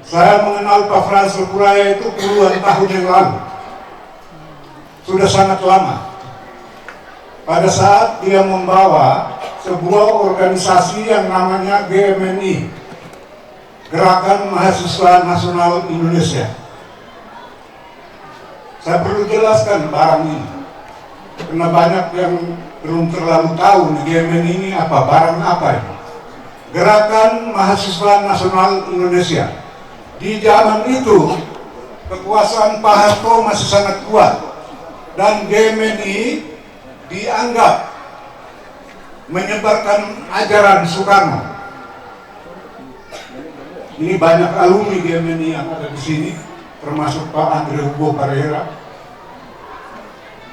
Saya mengenal Pak Frans Lepuraya itu puluhan tahun yang lalu. Sudah sangat lama. Pada saat dia membawa sebuah organisasi yang namanya GMNI, Gerakan Mahasiswa Nasional Indonesia. Saya perlu jelaskan barang ini, karena banyak yang belum terlalu tahu GMNI ini apa, barang apa ini. Gerakan Mahasiswa Nasional Indonesia. Di zaman itu, kekuasaan Pak Harto masih sangat kuat, dan GMNI dianggap menyebarkan ajaran Soekarno. Ini banyak alumni GMNI yang ada di sini, termasuk Pak Andre Hugo Parera.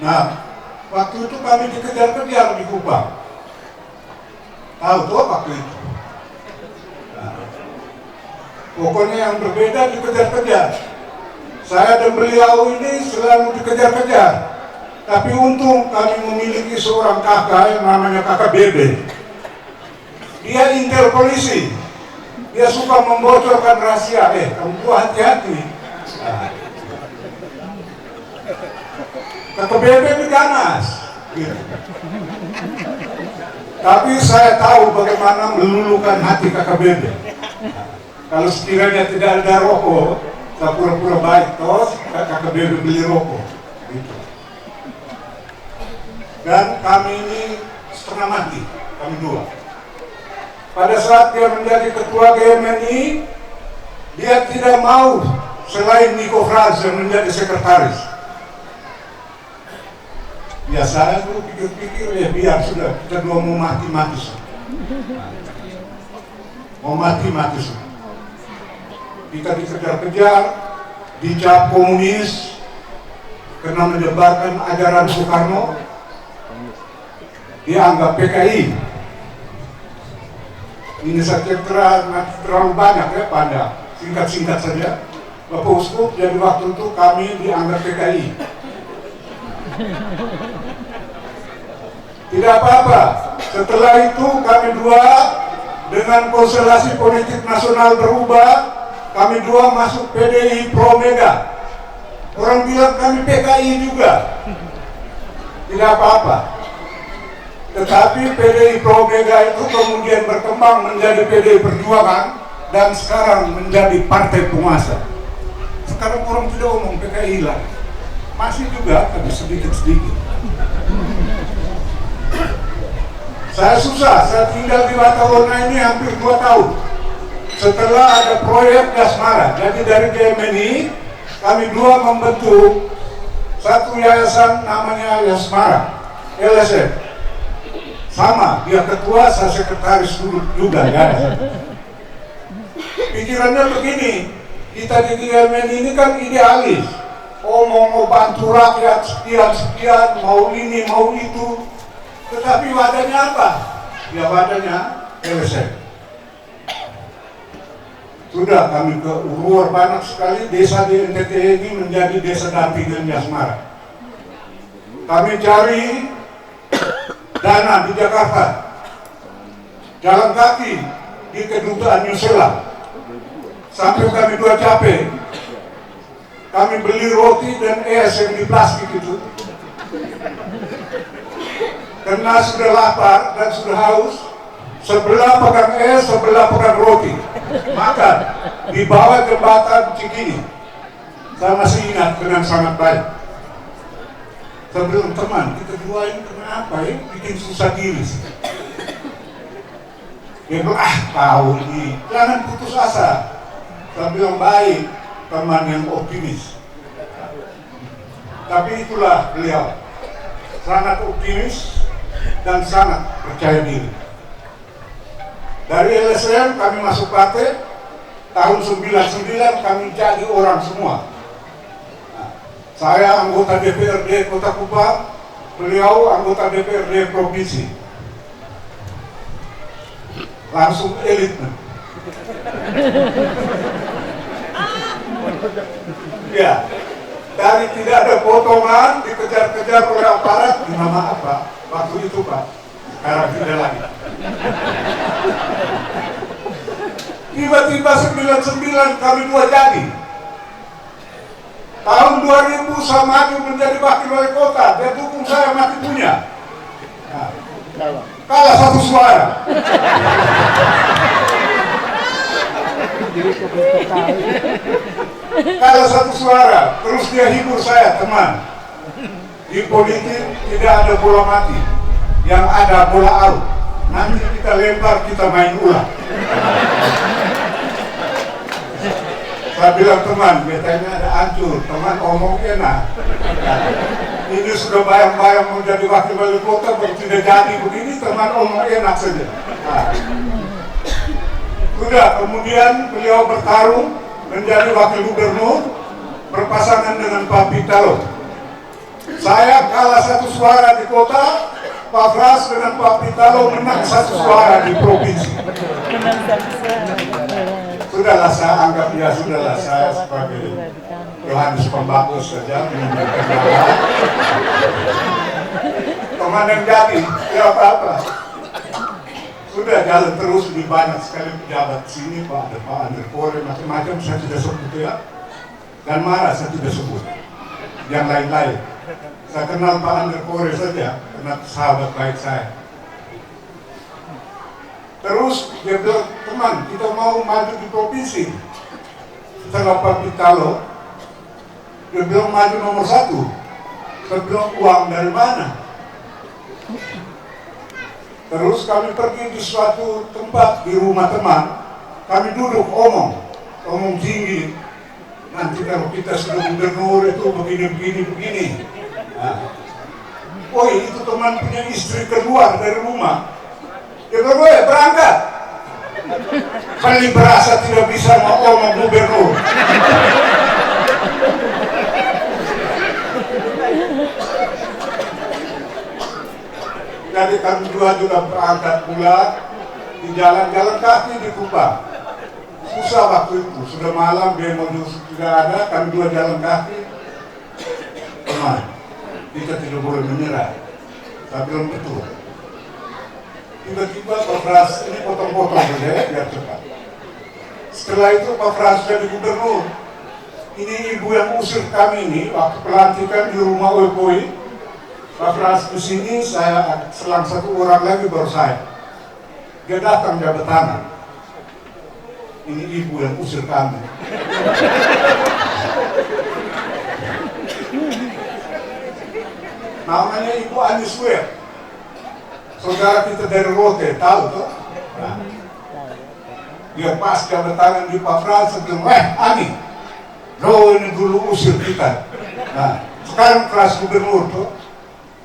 Nah, waktu itu kami dikejar-kejar di Kupang. Tahu tuh waktu itu. Nah, pokoknya yang berbeda dikejar-kejar. Saya dan beliau ini selalu dikejar-kejar. Tapi untung kami memiliki seorang kakak yang namanya kakak Bebe. Dia intel polisi. Dia suka membocorkan rahasia. Kamu hati-hati. Nah. Kakak Bebe ini ganas. Gitu. Tapi saya tahu bagaimana meluluhkan hati kakak Bebe. Nah, kalau sekiranya tidak ada rokok, saya pura-pura baik, terus kakak Bebe beli rokok. Gitu. Dan kami ini setengah mati, kami dua. Pada saat dia menjadi ketua GMNI, dia tidak mau selain Nico Frans yang menjadi sekretaris. Ya saya dulu pikir-pikir, ya biar sudah, kita dua mau mati-mati. Mau mati-mati. Kita dikejar-kejar, dicap komunis, karena menyebarkan ajaran Soekarno. Dianggap PKI. Ini saya terlalu banyak ya, panjang. Singkat-singkat saja. Bapak Uskup, jadi waktu itu kami dianggap PKI. Tidak apa-apa. Setelah itu kami dua dengan konstelasi politik nasional berubah. Kami dua masuk PDI Pro Mega. Orang bilang kami PKI juga. Tidak apa-apa. Tetapi PDI Pro Mega itu kemudian berkembang menjadi PDI Perjuangan dan sekarang menjadi partai penguasa. Sekarang orang tidak ngomong PKI lah, masih juga tapi sedikit-sedikit. Saya susah, saya tinggal di Watawona ini hampir 2 tahun. Setelah ada proyek Gasmara, jadi dari GMNI kami dua membentuk satu yayasan namanya Gasmara, LSM. Sama, dia ketua, saya sekretaris dulu juga kan. Pikirannya begini, kita di GMNI ini kan idealis. Mau bantu rakyat sekian, mau ini, mau itu. Tetapi wadahnya apa? Ya wadahnya LSM. Sudah kami ke luar banyak sekali, desa di NTT ini menjadi desa dampingan Gasmara. Kami cari dana di Jakarta, jalan kaki di kedutaan New Zealand, sampai kami dua capek. Kami beli roti dan es yang di plastik itu, karena sudah lapar dan sudah haus. Sebelah pegang es, sebelah pegang roti, makan di bawah jembatan Cikini. Saya masih ingat dengan sangat baik. Saya bilang, teman, kita dua ini kenapa ya bikin susah diri sih? Dia bilang, tahu ini, jangan putus asa. Saya bilang, baik, teman yang optimis. Tapi itulah beliau, sangat optimis dan sangat percaya diri. Dari LSM kami masuk partai, tahun 99 kami jadi orang semua. Saya anggota DPRD Kota Kupang, beliau anggota DPRD Provinsi. Langsung elit. Ya, dari tidak ada potongan, dikejar-kejar oleh aparat, di nama apa? Waktu itu Pak, sekarang tidak lagi. Tiba-tiba 99 kami dua jadi. Tahun 2000 saya maju menjadi wakil wali kota, dia dukung saya mati punya. Nah, kalah satu suara. Kalah satu suara, terus dia hibur saya, teman. Di politik tidak ada bola mati, yang ada bola out. Nanti kita lempar, kita main ulang. Saya bilang, teman, betanya ada hancur, teman omong enak. Ini sudah bayang-bayang mau jadi wakil wali kota, baru tidak jadi begini, teman omong enak saja. Nah. Sudah, kemudian beliau bertarung menjadi wakil gubernur, berpasangan dengan Pak Pitalo. Saya kalah satu suara di kota, Pak Fras dengan Pak Pitalo menang satu suara di provinsi. Sudahlah, saya anggap ya sudahlah, saya sebagai Yohanes Pembaptis saja menunjukkan bahwa teman yang jadi, ya apa-apa. Sudah jalan terus di banyak sekali pejabat sini, Pak, ada Pak Andre Kore, macam-macam, saya tidak sebut ya. Dan marah saya tidak sebut. Yang lain-lain. Saya kenal Pak Andre Kore saja, karena sahabat baik saya. Terus dia bilang, teman, kita mau maju di provinsi. Setelah Pak Pitalo, dia bilang maju nomor 1. Saya bilang, uang dari mana? Terus kami pergi di suatu tempat di rumah teman. Kami duduk omong tinggi. Nanti kalau kita sudah gubernur itu begini. Nah. Oh, itu teman punya istri keluar dari rumah. Dia bilang, berangkat. Kali berasa tidak bisa ngomong gubernur. Jadi kami juga berangkat pula di jalan-jalan kaki di Kupang. Susah waktu itu, sudah malam, demo tidak ada, kami dua jalan kaki. Teman, kita tidak boleh menyerah. Saya bilang betul. Tiba-tiba Pak Fras ini potong-potong saja ya, biar cepat. Setelah itu Pak Fras jadi gubernur. Ini ibu yang usir kami ini waktu pelantikan di rumah Wekoi. Pak Fras ke sini, saya selang 1 orang lagi baru saya. Dia datang jabat tangan. Ini ibu yang usir kami. Namanya Ibu Anis Wet. Saudara kita dari Rote, tahu tuh? Nah. Dia pas jabat tangan di Pak Fras, bilang, Ani, lo ini dulu usir kita. Nah, sekarang kelas gubernur tuh.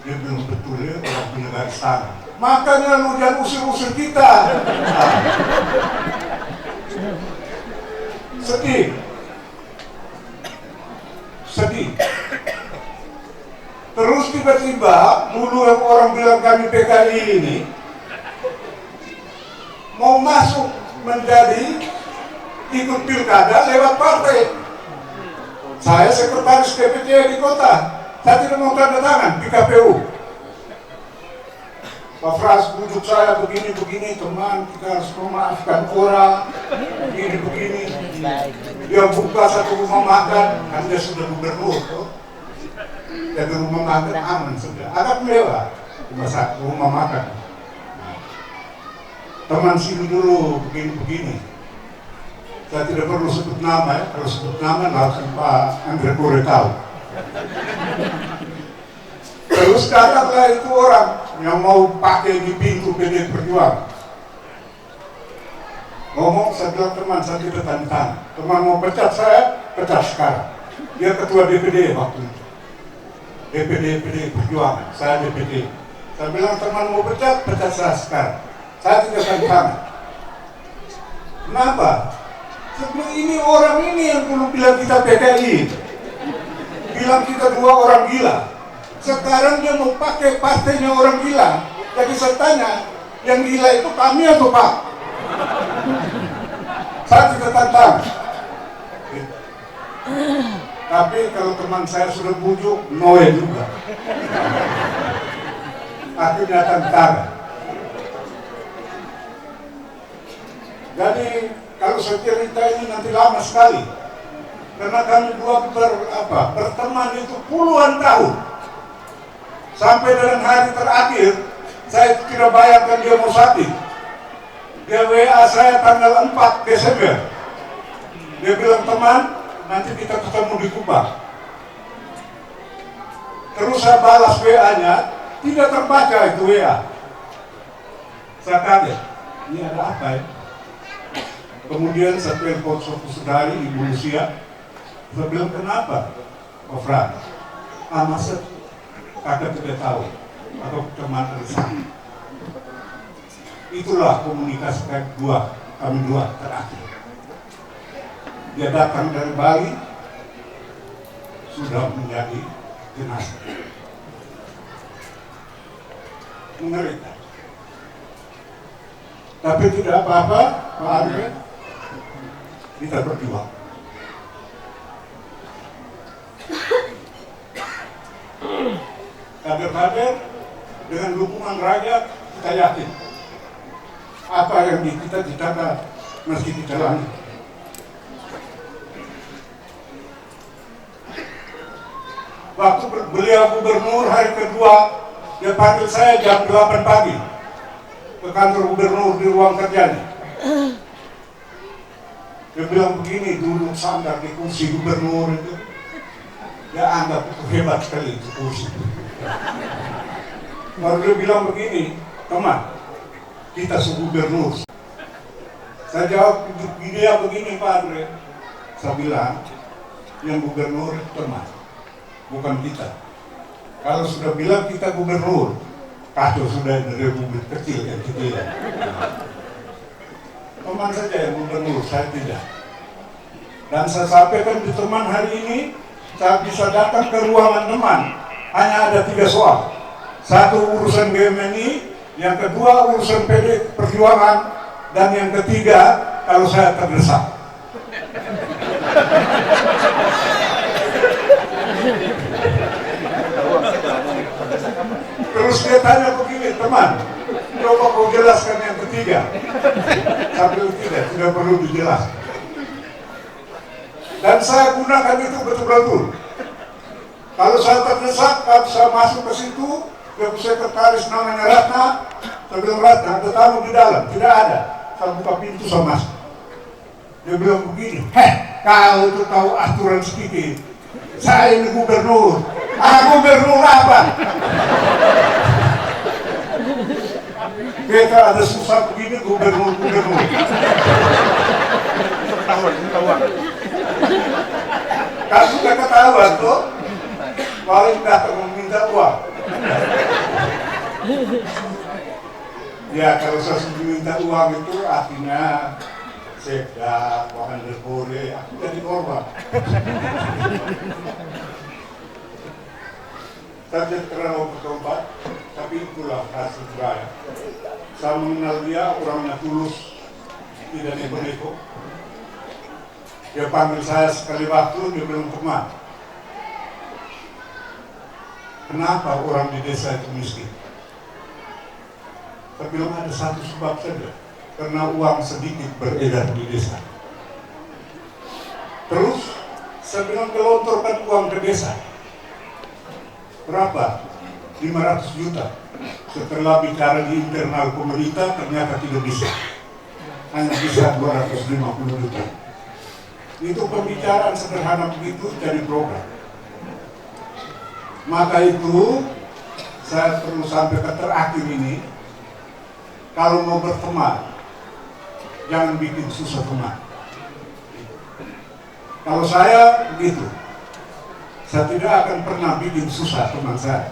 Dia bilang betul ya, orang punya garis tangan. Makanya lu jangan usir-usir kita. Nah. Sedih. Terus tiba-tiba, dulu yang orang bilang kami PKI ini mau masuk menjadi ikut pilkada lewat partai. Saya sekretaris DPC di kota. Saya tidak mau tanda tangan di KPU. Pak Fras bujuk saya begini, teman, kita harus memaafkan orang, begini. Dia buka satu rumah makan, kan dia sudah gubernur tuh. Jadi rumah makan aman sudah, agak mewah, cuma satu rumah makan. Nah, teman sini dulu begini. Saya tidak perlu sebut nama ya, kalau sebut nama langsung Pak Andre Kore tahu. Terus datanglah itu orang yang mau pakai di pintu PD Perjuangan. Ngomong, saya bilang, teman, saya tidak tantang. Teman mau pecat saya, pecat sekarang. Dia ketua DPD waktu itu. DPD Perjuangan, saya DPD. Saya bilang, teman mau pecat saya sekarang. Saya tidak tantang. Kenapa? Sebelum ini orang ini yang dulu bilang kita PKI. Bilang kita 2 orang gila. Sekarang dia mau pakai partainya orang gila. Jadi saya tanya, yang gila itu kami atau Pak? Saya tidak tantang. Tapi kalau teman saya sudah bujuk, noe juga. Akhirnya tantang. Jadi kalau saya cerita ini nanti lama sekali. Karena kami dua berteman itu puluhan tahun. Sampai dengan hari terakhir, saya tidak bayangkan dia mau sakit. Dia WA saya tanggal 4 Desember. Dia bilang, teman, nanti kita ketemu di Kupang. Terus saya balas WA-nya, tidak terbaca itu WA. Saya kaget, ini ada apa ya? Kemudian saya telepon suatu saudari, Ibu Lucia. Saya bilang, kenapa? Pak Fran, masa kakak tidak tahu atau teman tersakit. Itulah komunikasi kami dua terakhir. Dia datang dari Bali, sudah menjadi jenazah. Mengerikan. Tapi tidak apa-apa, Pak Andre, kita berjuang. Kader-kader dengan dukungan rakyat, kita yakin apa yang kita cita-citakan mesti kita jalani. Waktu beliau gubernur hari kedua, dia panggil saya jam 8 pagi ke kantor gubernur di ruang kerjanya. Dia bilang begini, duduk sandar di kursi gubernur itu, dia anggap itu hebat sekali itu kursi. Baru dia bilang begini, teman, kita segubernur. Saya jawab dia begini, Pak Andre. Saya bilang, yang gubernur teman, bukan kita. Kalau sudah bilang kita gubernur, kacau sudah dari republik kecil yang kecil. Teman saja yang gubernur, saya tidak. Dan saya sampaikan di teman hari ini, saya bisa datang ke ruangan teman. Hanya ada 3 soal. 1 urusan GMNI, yang kedua urusan PD Perjuangan, dan yang ketiga kalau saya terdesak. Terus dia tanya begini, teman, coba kau jelaskan yang ketiga. Sambil tidak perlu dijelaskan. Dan saya gunakan itu betul-betul. Kalau saya terdesak, kalau saya masuk ke situ, ke sekretaris namanya Ratna, saya bilang, Ratna, ada tamu di dalam. Tidak ada. Saya buka pintu, saya masuk. Dia bilang begini, kau itu tahu aturan sedikit. Saya ini gubernur. Gubernur apa? Kita ada susah begini, gubernur. Ketahuan. Kan sudah ketahuan tuh. Paling datang meminta uang. Ya kalau saya minta uang itu artinya Sekda, Wahan Derbore, aku jadi korban. Saya tidak terlalu bertobat, tapi itulah hasil saya. Saya mengenal dia, orangnya tulus, tidak neko-neko. Dia panggil saya sekali waktu, dia bilang, teman, kenapa orang di desa itu miskin? Saya bilang ada satu sebab saja, karena uang sedikit beredar di desa. Terus saya bilang gelontorkan uang ke desa. Berapa? 500 juta. Setelah bicara di internal pemerintah ternyata tidak bisa. Hanya bisa 250 juta. Itu pembicaraan sederhana begitu jadi program. Maka itu saya perlu sampai ke terakhir ini, kalau mau berteman jangan bikin susah teman. Kalau saya begitu, saya tidak akan pernah bikin susah teman saya.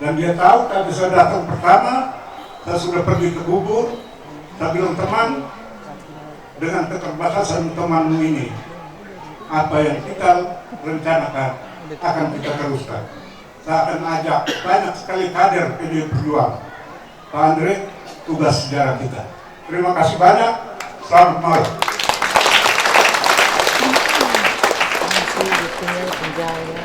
Dan dia tahu tadi saya datang pertama, saya sudah pergi ke Bubur, saya bilang, teman, dengan keterbatasan temanmu ini, apa yang kita rencanakan akan kita teruskan. Saya akan ajak banyak sekali kader PDI Perjuangan. Pak Andre, tugas sejarah kita. Terima kasih banyak. Selamat malam. Masih di penjara.